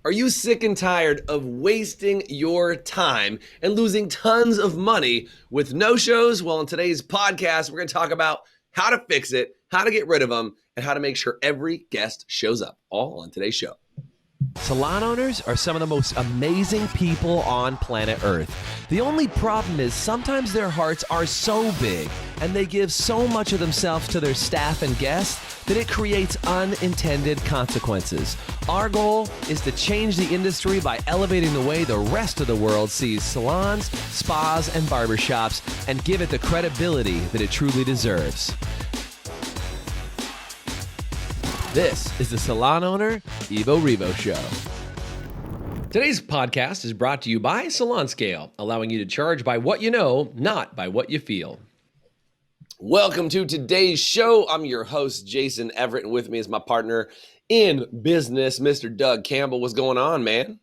Are you sick and tired of wasting your time and losing tons of money with no-shows? Well, in today's podcast, we're going to talk about how to fix it, how to get rid of them, and how to make sure every guest shows up, all on today's show. Salon owners are some of the most amazing people on planet Earth. The only problem is sometimes their hearts are so big and they give so much of themselves to their staff and guests that it creates unintended consequences. Our goal is to change the industry by elevating the way the rest of the world sees salons, spas, and barbershops and give it the credibility that it truly deserves. This is the Salon Owner Evo Revo Show. Today's podcast is brought to you by Salon Scale, allowing you to charge by what you know, not by what you feel. Welcome to today's show. I'm your host, Jason Everett, and with me is my partner in business, Mr. Doug Campbell. What's going on, man?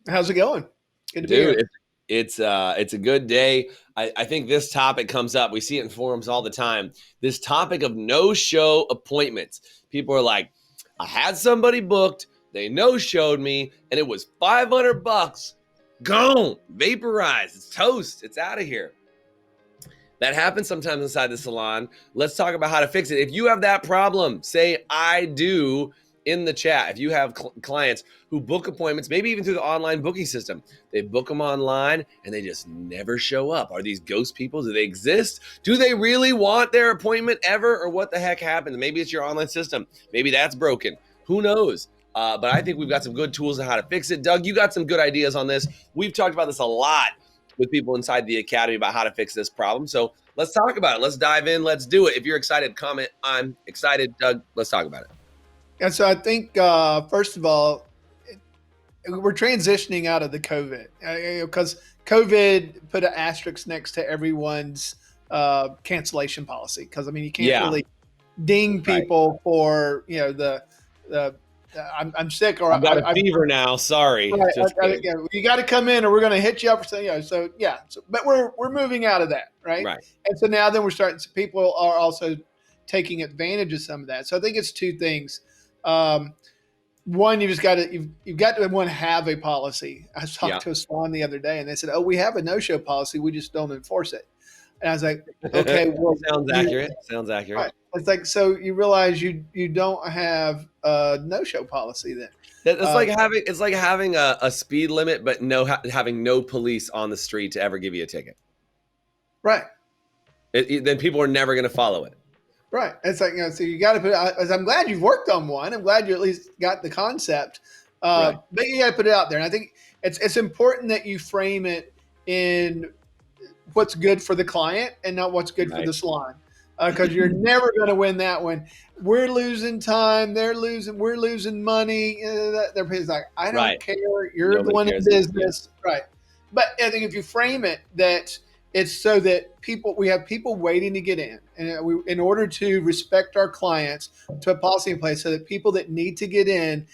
How's it going? Good to be here. It's a good day. I think this topic comes up. We see it in forums all the time. This topic of no-show appointments. People are like, I had somebody booked, they no-showed me, and it was $500. Gone, vaporized, it's toast, it's out of here. That happens sometimes inside the salon. Let's talk about how to fix it. If you have that problem, say I do in the chat. If you have clients who book appointments, maybe even through the online booking system, they book them online and they just never show up. Are these ghost people? Do they exist? Do they really want their appointment ever? Or what the heck happened? Maybe it's your online system. Maybe that's broken. Who knows? But I think we've got some good tools on how to fix it. Doug, you got some good ideas on this. We've talked about this a lot with people inside the academy about how to fix this problem. So let's talk about it. Let's dive in. Let's do it. If you're excited, comment. I'm excited. Doug, let's talk about it. And so I think, first of all, we're transitioning out of the COVID because COVID put an asterisk next to everyone's cancellation policy. Because, I mean, you can't really ding people for, I'm sick or I've got a fever now. Sorry. Right, you got to come in or we're going to hit you up. But we're moving out of that. Right. And so now then people are also taking advantage of some of that. So I think it's two things. One, you've got to have a policy. I talked to a salon the other day and they said, "Oh, we have a no-show policy. We just don't enforce it." And I was like, "Okay, well, sounds accurate. Right. It's like, so you realize you don't have a no-show policy then. It's like having a speed limit, but having no police on the street to ever give you a ticket. Right. Then people are never going to follow it. Right. It's like, so you got to put it out. I'm glad you've worked on one. I'm glad you at least got the concept. But you got to put it out there. And I think it's important that you frame it in what's good for the client and not what's good for the salon. Because you're never going to win that one. We're losing time. We're losing money. They're like, I don't care. You're Nobody the one in business. Right. But I think if you frame it that it's so that we have people waiting to get in. And in order to respect our clients, to a policy in place so that people that need to get in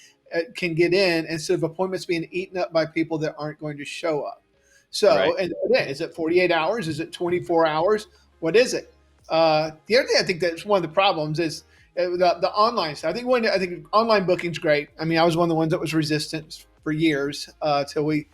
can get in instead of appointments being eaten up by people that aren't going to show up. So, and again, is it 48 hours? Is it 24 hours? What is it? The other thing I think that's one of the problems is the online side. I think online booking's great. I mean, I was one of the ones that was resistant for years till we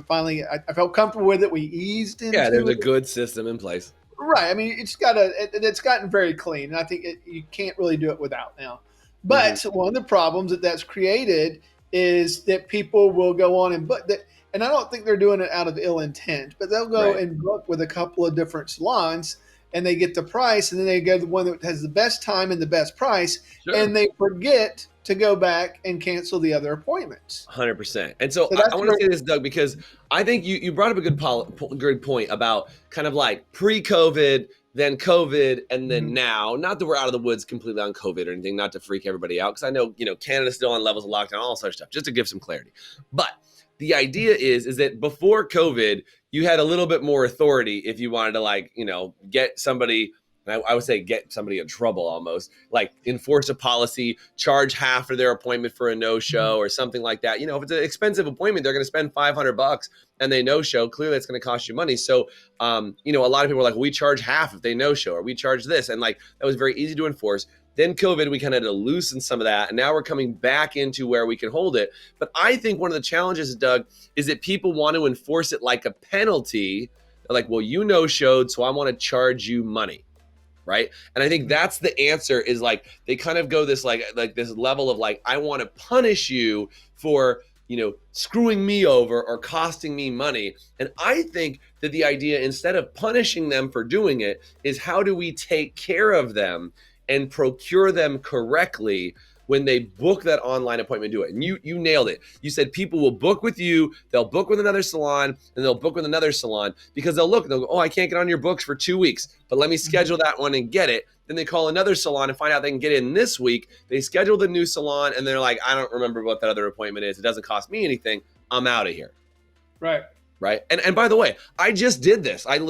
finally I felt comfortable with it. We eased into it. There's a good system in place. Right. I mean, it's gotten very clean. And I think you can't really do it without now. But one of the problems that's created is that people will go on and book that. And I don't think they're doing it out of ill intent, but they'll go and book with a couple of different salons and they get the price and then they go to the one that has the best time and the best price. Sure. And they forget to go back and cancel the other appointments. 100%. And so I want to say this, Doug, because I think you brought up a good point about kind of like pre-COVID, then COVID, and then now. Not that we're out of the woods completely on COVID or anything, not to freak everybody out, because I know Canada's still on levels of lockdown, all such stuff, just to give some clarity. But the idea is that before COVID, you had a little bit more authority if you wanted to get somebody. I would say get somebody in trouble almost, like enforce a policy, charge half of their appointment for a no-show or something like that. If it's an expensive appointment, they're going to spend $500 and they no-show. Clearly, it's going to cost you money. So, a lot of people are like, we charge half if they no-show or we charge this. And that was very easy to enforce. Then COVID, we kind of had to loosen some of that. And now we're coming back into where we can hold it. But I think one of the challenges, Doug, is that people want to enforce it like a penalty. They're like, well, you no showed, so I want to charge you money. Right. And I think that's the answer, is like they kind of go this like this level of like, I want to punish you for, screwing me over or costing me money. And I think that the idea, instead of punishing them for doing it, is how do we take care of them and procure them correctly when they book that online appointment, do it. And you nailed it. You said people will book with you, they'll book with another salon, and they'll book with another salon because they'll go, oh, I can't get on your books for 2 weeks, but let me schedule that one and get it. Then they call another salon and find out they can get in this week. They schedule the new salon and they're like, I don't remember what that other appointment is. It doesn't cost me anything. I'm out of here. Right. Right. And by the way, I just did this. I'm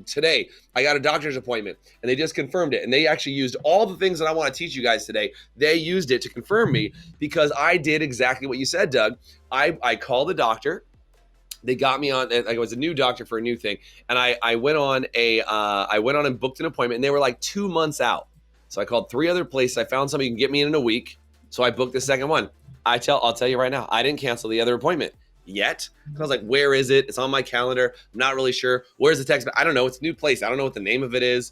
today, I got a doctor's appointment and they just confirmed it. And they actually used all the things that I want to teach you guys today. They used it to confirm me because I did exactly what you said, Doug. I called the doctor. They got me on, I was a new doctor for a new thing. And I went on and booked an appointment and they were like 2 months out. So I called 3 other places. I found somebody who can get me in a week. So I booked the second one. I'll tell you right now, I didn't cancel the other appointment yet. And I was like, where is it? It's on my calendar. I'm not really sure. Where's the text? I don't know. It's a new place. I don't know what the name of it is.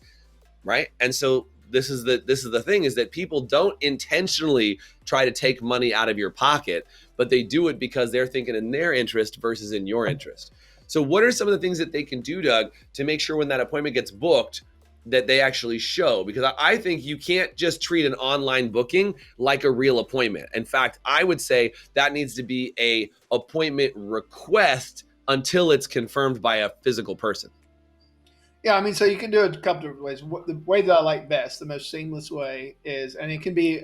Right. And so this is the thing, is that people don't intentionally try to take money out of your pocket, but they do it because they're thinking in their interest versus in your interest. So what are some of the things that they can do, Doug, to make sure when that appointment gets booked that they actually show? Because I think you can't just treat an online booking like a real appointment. In fact, I would say that needs to be a appointment request until it's confirmed by a physical person. Yeah, I mean, so you can do it a couple of ways. The way that I like best, the most seamless way is, and it can be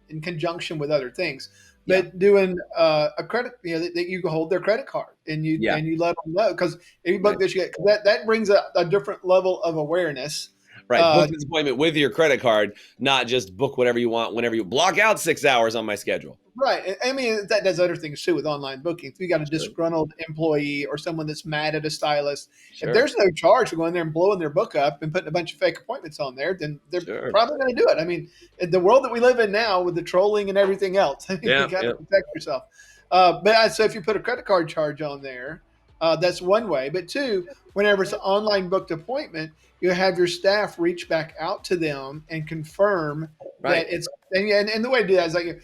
in conjunction with other things, but doing a credit, that you can hold their credit card and you let them know, because if you book this, that brings a different level of awareness. Right. Book this appointment with your credit card, not just book whatever you want whenever you block out 6 hours on my schedule. Right. I mean, that does other things too with online booking. If you got a disgruntled employee or someone that's mad at a stylist, if there's no charge for going there and blowing their book up and putting a bunch of fake appointments on there, then they're probably going to do it. I mean, in the world that we live in now with the trolling and everything else, you got to protect yourself. So if you put a credit card charge on there, that's one way. But two, whenever it's an online booked appointment, you have your staff reach back out to them and confirm that it's, and the way to do that is like,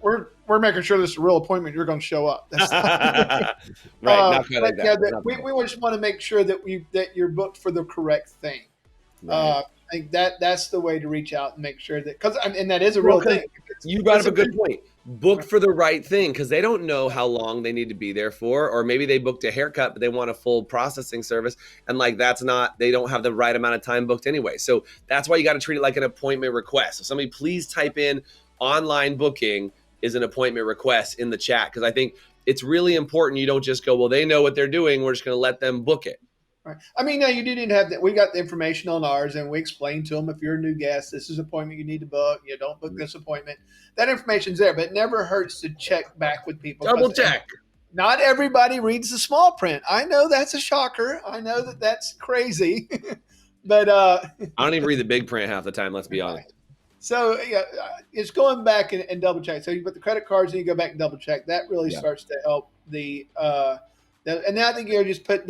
we're making sure this is a real appointment. You're going to show up. That's right. We just want to make sure that you're booked for the correct thing. Right. I think that's the way to reach out and make sure that, and that is a real thing. You brought up a good point. Book for the right thing, because they don't know how long they need to be there for, or maybe they booked a haircut, but they want a full processing service. And like, they don't have the right amount of time booked anyway. So that's why you got to treat it like an appointment request. So somebody please type in online booking is an appointment request in the chat, because I think it's really important. You don't just go, well, they know what they're doing, we're just going to let them book it. Right. I mean, no, you didn't have that. We got the information on ours, and we explained to them, if you're a new guest, this is an appointment you need to book. You don't book this appointment. That information's there, but it never hurts to check back with people. Double check. Not everybody reads the small print. I know that's a shocker. I know that's crazy, but I don't even read the big print half the time. Let's be honest. So it's going back and double check. So you put the credit cards and you go back and double check. That really starts to help and now I think you just put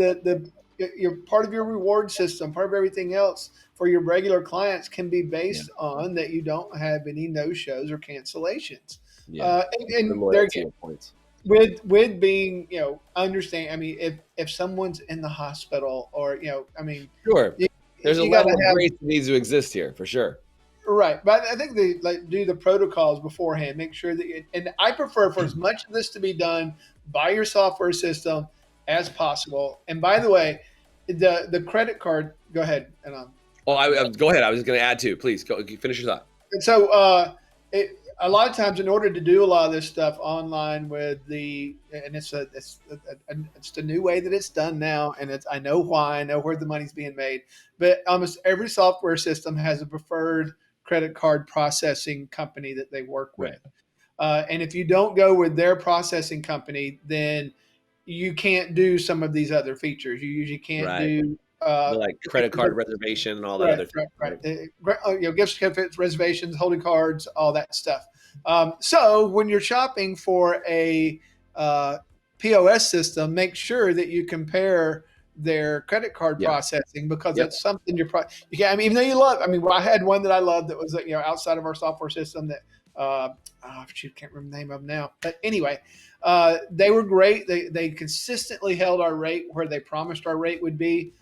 you're part of your reward system, part of everything else for your regular clients can be based on that you don't have any no-shows or cancellations. And there again, points. With being, understand. I mean, if someone's in the hospital or, sure. There's a level of grace that needs to exist here for sure. Right. But I think they do the protocols beforehand, make sure that, and I prefer for as much of this to be done by your software system as possible. And by the way, the credit card, go ahead. And go ahead. I was going to add too. Please go finish your thought. And so a lot of times, in order to do a lot of this stuff online with it's the new way that it's done now, and I know why, I know where the money's being made, but almost every software system has a preferred credit card processing company that they work with. And if you don't go with their processing company, then you can't do some of these other features. You usually can't do The like credit card reservation and all that right, other stuff. right. Gift certificates, reservations, holding cards, all that stuff. So when you're shopping for a POS system, make sure that you compare their credit card Yeah. processing, because Yep. that's something you can. I mean, even though you love, I mean, well, I had one that I loved that was outside of our software system that can't remember the name of them now. But anyway, they were great. They consistently held our rate where they promised our rate would be.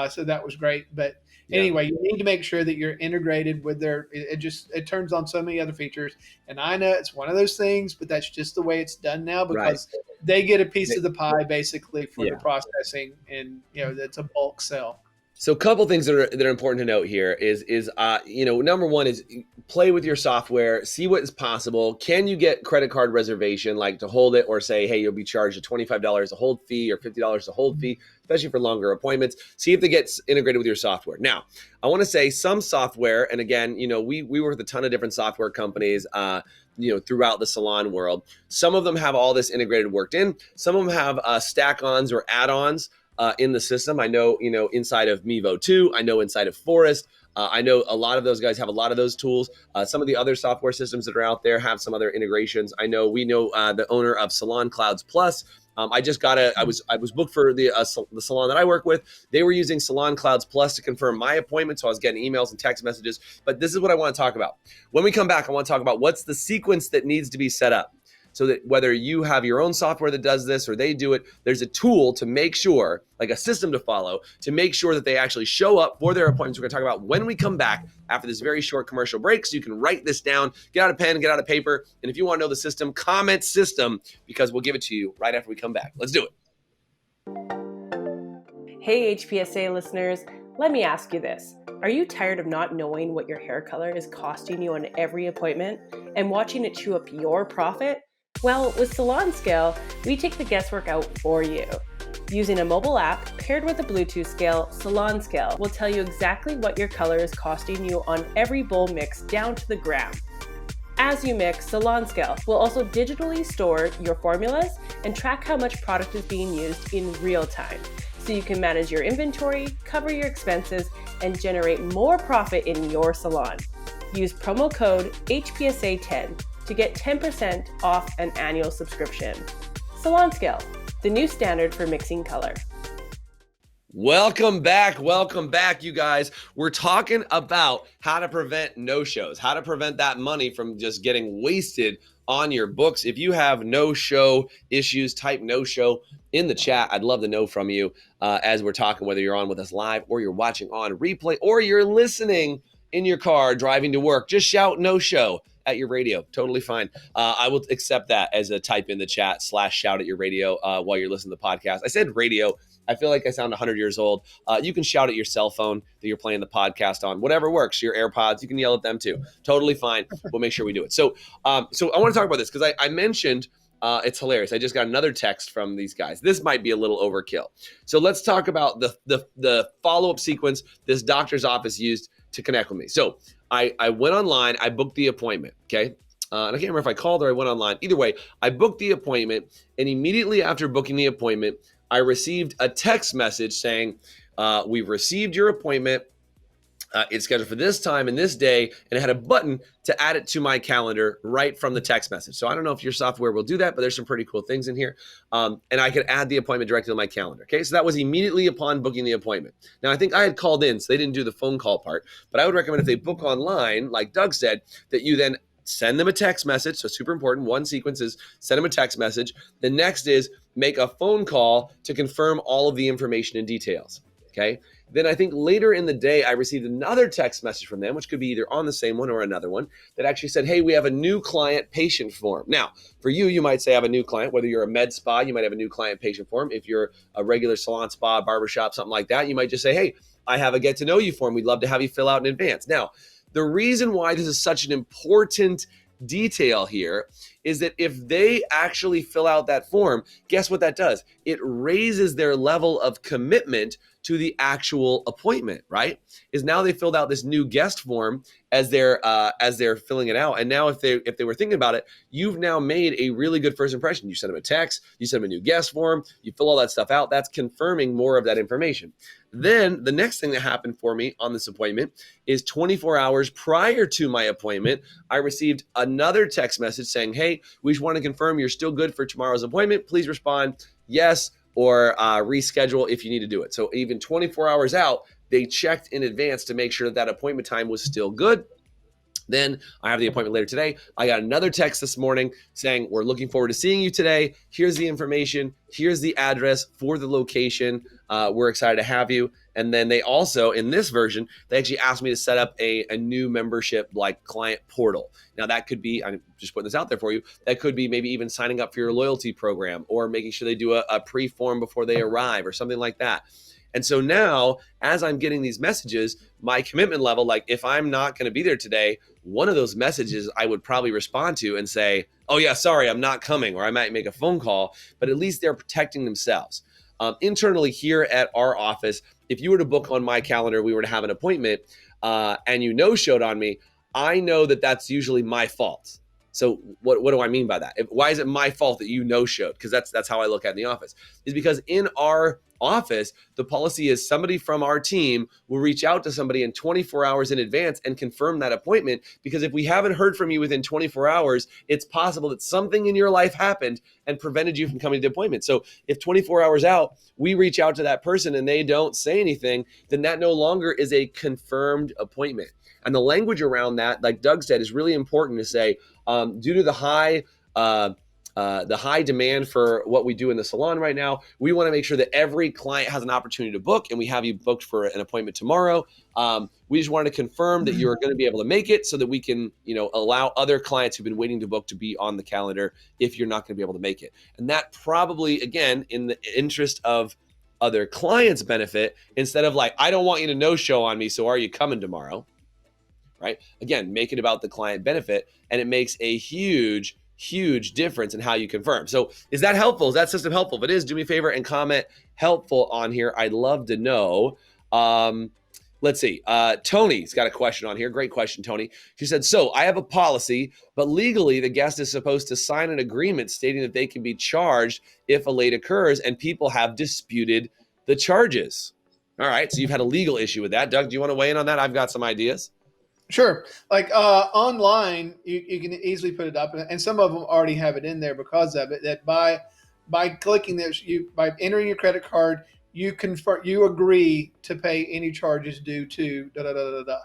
So that was great. But anyway, you need to make sure that you're integrated with their. It turns on so many other features. And I know it's one of those things, but that's just the way it's done now, because they get a piece of the pie basically for the processing, and it's a bulk sell. So a couple things that are important to note here is number one is play with your software, see what is possible. Can you get credit card reservation, like to hold it, or say, hey, you'll be charged a $25 a hold fee or $50 a hold fee, especially for longer appointments. See if it gets integrated with your software. Now, I want to say some software, and again, we work with a ton of different software companies, throughout the salon world. Some of them have all this integrated worked in. Some of them have stack-ons or add-ons in the system. I know, inside of Mevo 2, I know inside of Forest, I know a lot of those guys have a lot of those tools. Some of the other software systems that are out there have some other integrations. We know the owner of Salon Clouds Plus. I was booked for the salon that I work with. They were using Salon Clouds Plus to confirm my appointment. So I was getting emails and text messages, but this is what I want to talk about. When we come back, I want to talk about what's the sequence that needs to be set up, so that whether you have your own software that does this or they do it, there's a tool to make sure, like a system to follow, to make sure that they actually show up for their appointments. We're going to talk about when we come back after this very short commercial break, so you can write this down, get out a pen, get out a paper. And if you want to know the system, comment system, because we'll give it to you right after we come back. Let's do it. Hey, HPSA listeners, let me ask you this. Are you tired of not knowing what your hair color is costing you on every appointment and watching it chew up your profit? Well, with Salon Scale, we take the guesswork out for you. Using a mobile app paired with a Bluetooth scale, Salon Scale will tell you exactly what your color is costing you on every bowl mix down to the gram. As you mix, Salon Scale will also digitally store your formulas and track how much product is being used in real time, so you can manage your inventory, cover your expenses, and generate more profit in your salon. Use promo code HPSA10 to get 10% off an annual subscription. Salon Scale, the new standard for mixing color. Welcome back, you guys. We're talking about how to prevent no-shows, how to prevent that money from just getting wasted on your books. If you have no-show issues, type no-show in the chat. I'd love to know from you as we're talking, whether you're on with us live or you're watching on replay or you're listening in your car driving to work. Just shout no-show at your radio. Totally fine. I will accept that as a type in the chat /shout at your radio while you're listening to the podcast. I said radio. I feel like I sound 100 years old. You can shout at your cell phone that you're playing the podcast on. Whatever works. Your AirPods, you can yell at them too. Totally fine. We'll make sure we do it. So I want to talk about this because I mentioned it's hilarious. I just got another text from these guys. This might be a little overkill. So let's talk about the follow-up sequence this doctor's office used to connect with me. So I went online. I booked the appointment, okay? And I can't remember if I called or I went online. Either way, I booked the appointment, and immediately after booking the appointment, I received a text message saying, we've received your appointment. It's scheduled for this time and this day, and it had a button to add it to my calendar right from the text message. So I don't know if your software will do that, but there's some pretty cool things in here. And I could add the appointment directly to my calendar. Okay, so that was immediately upon booking the appointment. Now, I think I had called in, so they didn't do the phone call part, but I would recommend if they book online, like Doug said, that you then send them a text message. So super important. One sequence is send them a text message. The next is make a phone call to confirm all of the information and details. Okay. Then I think later in the day, I received another text message from them, which could be either on the same one or another one, that actually said, hey, we have a new client patient form. Now, for you, you might say I have a new client. Whether you're a med spa, you might have a new client patient form. If you're a regular salon, spa, barbershop, something like that, you might just say, hey, I have a get to know you form. We'd love to have you fill out in advance. Now, the reason why this is such an important detail here is that if they actually fill out that form, guess what that does? It raises their level of commitment to the actual appointment, right? Is now they filled out this new guest form as they're filling it out. And now if they were thinking about it, you've now made a really good first impression. You send them a text, you send them a new guest form, you fill all that stuff out. That's confirming more of that information. Then the next thing that happened for me on this appointment is 24 hours prior to my appointment, I received another text message saying, hey, we just want to confirm you're still good for tomorrow's appointment. Please respond yes or reschedule if you need to do it. So even 24 hours out, they checked in advance to make sure that appointment time was still good. Then I have the appointment later today. I got another text this morning saying, we're looking forward to seeing you today. Here's the information. Here's the address for the location. We're excited to have you. And then they also, in this version, they actually asked me to set up a new membership like client portal. Now that could be, I'm just putting this out there for you, that could be maybe even signing up for your loyalty program or making sure they do a pre-form before they arrive or something like that. And so now, as I'm getting these messages, my commitment level, like if I'm not going to be there today, one of those messages I would probably respond to and say, oh yeah, sorry, I'm not coming, or I might make a phone call, but at least they're protecting themselves. Internally here at our office, if you were to book on my calendar, we were to have an appointment and you no-showed on me, I know that that's usually my fault. So what do I mean by that? Why is it my fault that you no-showed? Because that's how I look at it in the office. Is because in our office, the policy is somebody from our team will reach out to somebody in 24 hours in advance and confirm that appointment. Because if we haven't heard from you within 24 hours, it's possible that something in your life happened and prevented you from coming to the appointment. So if 24 hours out, we reach out to that person and they don't say anything, then that no longer is a confirmed appointment. And the language around that, like Doug said, is really important to say, due to the high demand for what we do in the salon right now, we want to make sure that every client has an opportunity to book, and we have you booked for an appointment tomorrow. We just wanted to confirm that you're going to be able to make it so that we can, allow other clients who've been waiting to book to be on the calendar if you're not going to be able to make it. And that probably, again, in the interest of other clients' benefit, instead of like, I don't want you to no-show on me, so are you coming tomorrow? Right? Again, make it about the client benefit, and it makes a huge difference in how you confirm. So is that helpful? Is that system helpful? If it is, do me a favor and comment helpful on here. I'd love to know. Let's see. Tony's got a question on here. Great question, Tony. She said, so I have a policy, but legally the guest is supposed to sign an agreement stating that they can be charged if a late occurs, and people have disputed the charges. All right. So you've had a legal issue with that. Doug, do you want to weigh in on that? I've got some ideas. Sure. Like online, you can easily put it up, and some of them already have it in there because of it. That by clicking this, by entering your credit card, you agree to pay any charges due to da da da da da.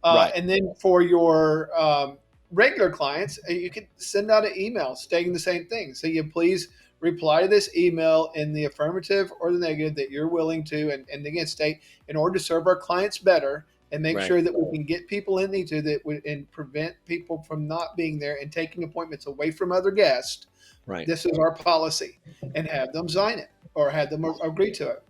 Right. And then for your regular clients, you can send out an email stating the same thing. So you please reply to this email in the affirmative or the negative that you're willing to, and again state, in order to serve our clients better and make sure that we can get people in and prevent people from not being there and taking appointments away from other guests. Right. This is our policy, and have them sign it or have them agree to it.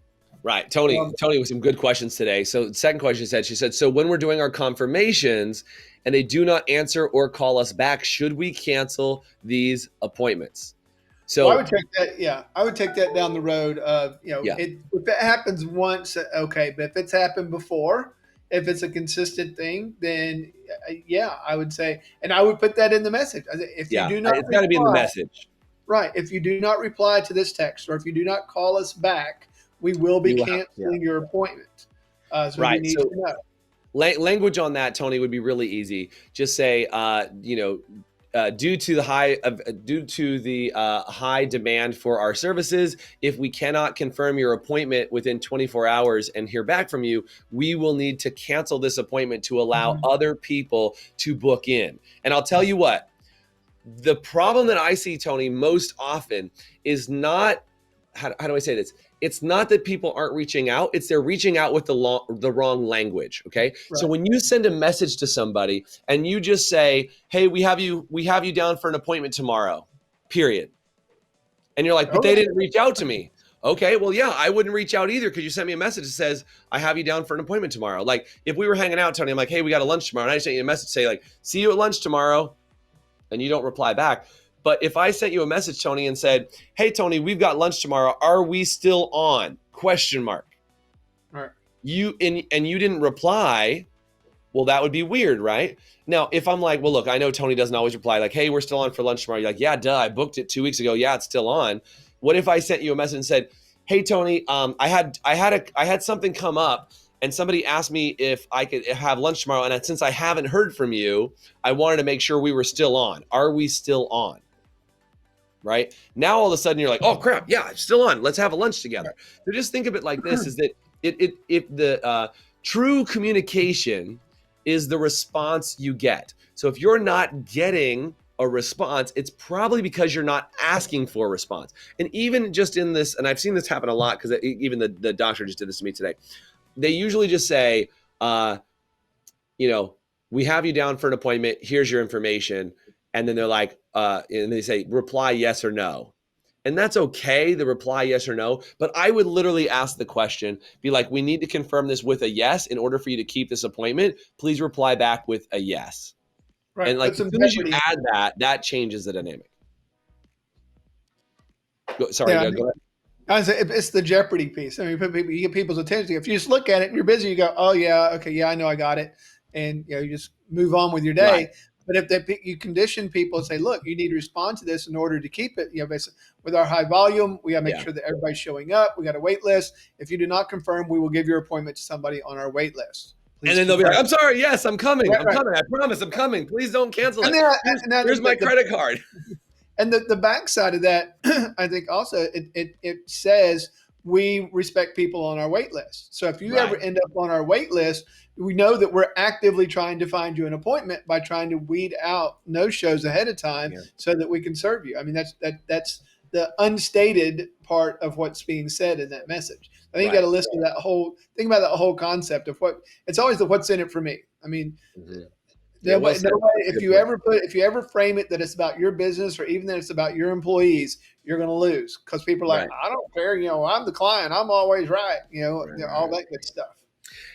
Right. Tony with some good questions today. So the second question she said, so when we're doing our confirmations and they do not answer or call us back, should we cancel these appointments? So I would take that. Yeah, I would take that down the road of, if it happens once, okay. But if it's happened before, if it's a consistent thing, then I would say, and I would put that in the message. If you do not, it's got to be in the message. Right. If you do not reply to this text, or if you do not call us back, we will be canceling your appointment. So you need to know. Language on that, Tony, would be really easy. Just say, due to the high demand for our services, if we cannot confirm your appointment within 24 hours and hear back from you, we will need to cancel this appointment to allow other people to book in. And I'll tell you what, the problem that I see, Tony, most often is not, how do I say this? It's not that people aren't reaching out. It's they're reaching out with the wrong language. Okay. Right. So when you send a message to somebody and you just say, hey, we have you down for an appointment tomorrow, period. And you're like, but they didn't reach out to me. Okay. Well, yeah, I wouldn't reach out either because you sent me a message that says, I have you down for an appointment tomorrow. Like if we were hanging out, Tony, I'm like, hey, we got a lunch tomorrow. And I sent you a message say like, see you at lunch tomorrow. And you don't reply back. But if I sent you a message, Tony, and said, hey, Tony, we've got lunch tomorrow. Are we still on? ? Right. you didn't reply, well, that would be weird, right? Now, if I'm like, well, look, I know Tony doesn't always reply, like, hey, we're still on for lunch tomorrow. You're like, yeah, duh, I booked it 2 weeks ago. Yeah, it's still on. What if I sent you a message and said, hey, Tony, I had something come up, and somebody asked me if I could have lunch tomorrow, and since I haven't heard from you, I wanted to make sure we were still on. Are we still on? Right now, all of a sudden, you're like, oh crap, yeah, I'm still on. Let's have a lunch together. So just think of it like this: is that if the true communication is the response you get. So if you're not getting a response, it's probably because you're not asking for a response. And even just in this, and I've seen this happen a lot because even the doctor just did this to me today. They usually just say, we have you down for an appointment. Here's your information. And then they're like, and they say, reply yes or no. And that's okay, the reply yes or no. But I would literally ask the question, be like, we need to confirm this with a yes in order for you to keep this appointment. Please reply back with a yes. Right. And like, as soon as you add that changes the dynamic. Go ahead. It's the jeopardy piece. I mean, you get people's attention. If you just look at it and you're busy, you go, oh yeah, okay, yeah, I know I got it. And you just move on with your day. Right. But if you condition people and say, look, you need to respond to this in order to keep it, with our high volume, we got to make sure that everybody's showing up. We got a wait list. If you do not confirm, we will give your appointment to somebody on our wait list. Please and then they'll be like, I'm sorry. Yes, I'm coming. Right, I'm coming. I promise I'm coming. Please don't cancel it. Here's my credit card. And the backside of that, I think also it says we respect people on our wait list. So if you ever end up on our wait list, we know that we're actively trying to find you an appointment by trying to weed out no-shows ahead of time so that we can serve you. I mean, that's the unstated part of what's being said in that message. I think you got to listen to think about that whole concept of it's always the what's in it for me. I mean, if you ever frame it that it's about your business or even that it's about your employees, you're going to lose because people are like, I don't care. I'm the client. I'm always right. All that good stuff.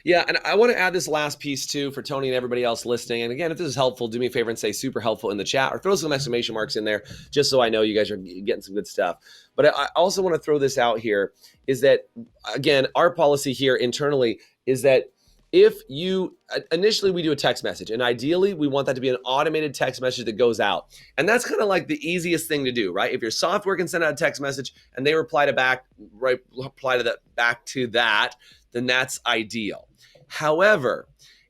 Yeah, and I want to add this last piece too for Tony and everybody else listening. And again, if this is helpful, do me a favor and say super helpful in the chat or throw some exclamation marks in there just so I know you guys are getting some good stuff. But I also want to throw this out here is that, again, our policy here internally is that if you initially we do a text message, and ideally we want that to be an automated text message that goes out. And that's kind of like the easiest thing to do, right? If your software can send out a text message and they reply to that, then that's ideal. However,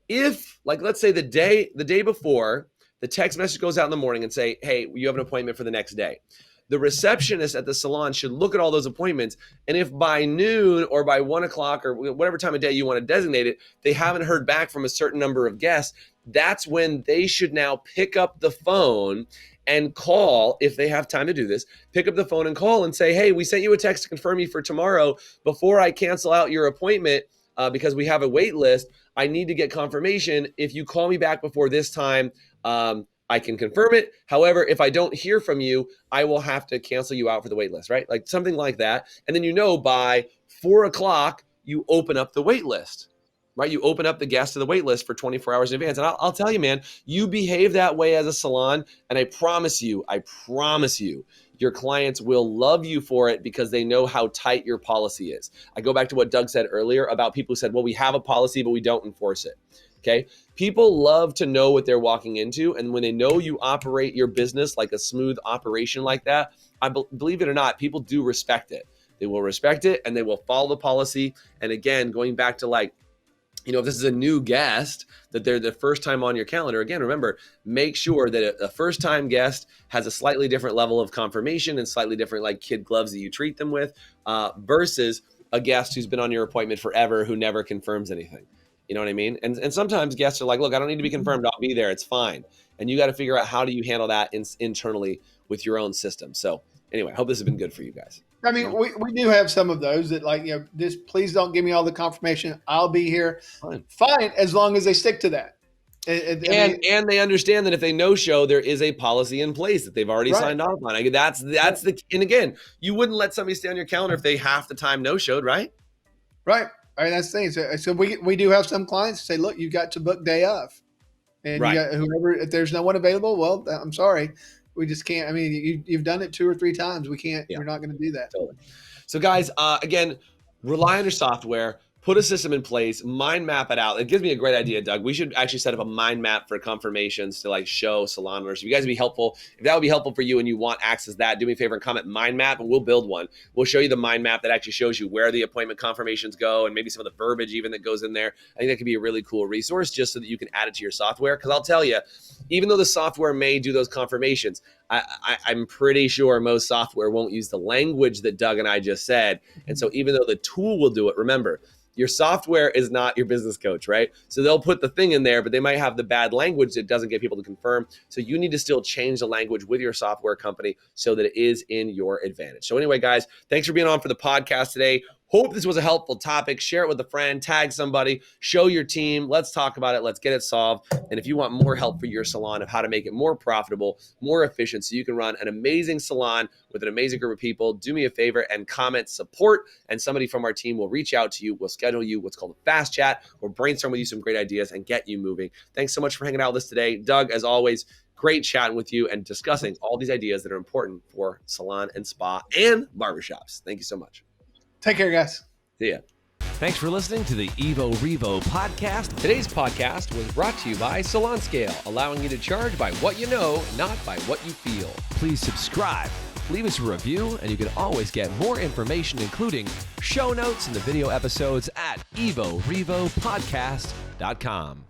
if, like, let's say the day before, the text message goes out in the morning and say, hey, you have an appointment for the next day. The receptionist at the salon should look at all those appointments. And if by noon or by 1 o'clock or whatever time of day you want to designate it, they haven't heard back from a certain number of guests, that's when they should now pick up the phone and call, if they have time to do this, pick up the phone and call and say, hey, we sent you a text to confirm you for tomorrow. Before I cancel out your appointment, because we have a wait list, I need to get confirmation. If you call me back before this time, I can confirm it. However, if I don't hear from you, I will have to cancel you out for the wait list, right? Like something like that. And then by 4 o'clock, you open up the wait list. Right? You open up the guest to the wait list for 24 hours in advance. And I'll tell you, man, you behave that way as a salon. And I promise you, your clients will love you for it because they know how tight your policy is. I go back to what Doug said earlier about people who said, well, we have a policy, but we don't enforce it. Okay. People love to know what they're walking into. And when they know you operate your business like a smooth operation like that, believe it or not, people do respect it. They will respect it and they will follow the policy. And again, going back to if this is a new guest, that they're the first time on your calendar, again, remember, make sure that a first-time guest has a slightly different level of confirmation and slightly different kid gloves that you treat them with versus a guest who's been on your appointment forever who never confirms anything. You know what I mean? And sometimes guests are like, look, I don't need to be confirmed. I'll be there. It's fine. And you got to figure out how do you handle that internally with your own system. So anyway, I hope this has been good for you guys. I mean, we do have some of those that just please don't give me all the confirmation. I'll be here. Fine, as long as they stick to that. And they understand that if they no-show, there is a policy in place that they've already signed off on. That's and again, you wouldn't let somebody stay on your calendar if they half the time no-showed, right? Right. I mean, that's the thing. So we do have some clients who say, look, you got to book day of. And you got whoever, if there's no one available, well, I'm sorry. We just can't. I mean, you've done it 2 or 3 times. We can't. We're not going to do that. Totally. So, guys, again, rely on your software. put a system in place, mind map it out. It gives me a great idea, Doug. We should actually set up a mind map for confirmations to like show salon owners. If you guys would be helpful, if that would be helpful for you and you want access to that, do me a favor and comment mind map and we'll build one. We'll show you the mind map that actually shows you where the appointment confirmations go and maybe some of the verbiage even that goes in there. I think that could be a really cool resource just so that you can add it to your software. Because I'll tell you, even though the software may do those confirmations, I'm pretty sure most software won't use the language that Doug and I just said. And so even though the tool will do it, remember, your software is not your business coach, right? So they'll put the thing in there, but they might have the bad language that doesn't get people to confirm. So you need to still change the language with your software company so that it is in your advantage. So anyway, guys, thanks for being on for the podcast today. Hope this was a helpful topic. Share it with a friend, tag somebody, show your team. Let's talk about it. Let's get it solved. And if you want more help for your salon of how to make it more profitable, more efficient, so you can run an amazing salon with an amazing group of people, do me a favor and comment support. And somebody from our team will reach out to you. We'll schedule you what's called a fast chat or brainstorm with you some great ideas and get you moving. Thanks so much for hanging out with us today. Doug, as always, great chatting with you and discussing all these ideas that are important for salon and spa and barbershops. Thank you so much. Take care, guys. See ya. Thanks for listening to the Evo Revo podcast. Today's podcast was brought to you by Salon Scale, allowing you to charge by what you know, not by what you feel. Please subscribe, leave us a review, and you can always get more information, including show notes and the video episodes at evorevopodcast.com.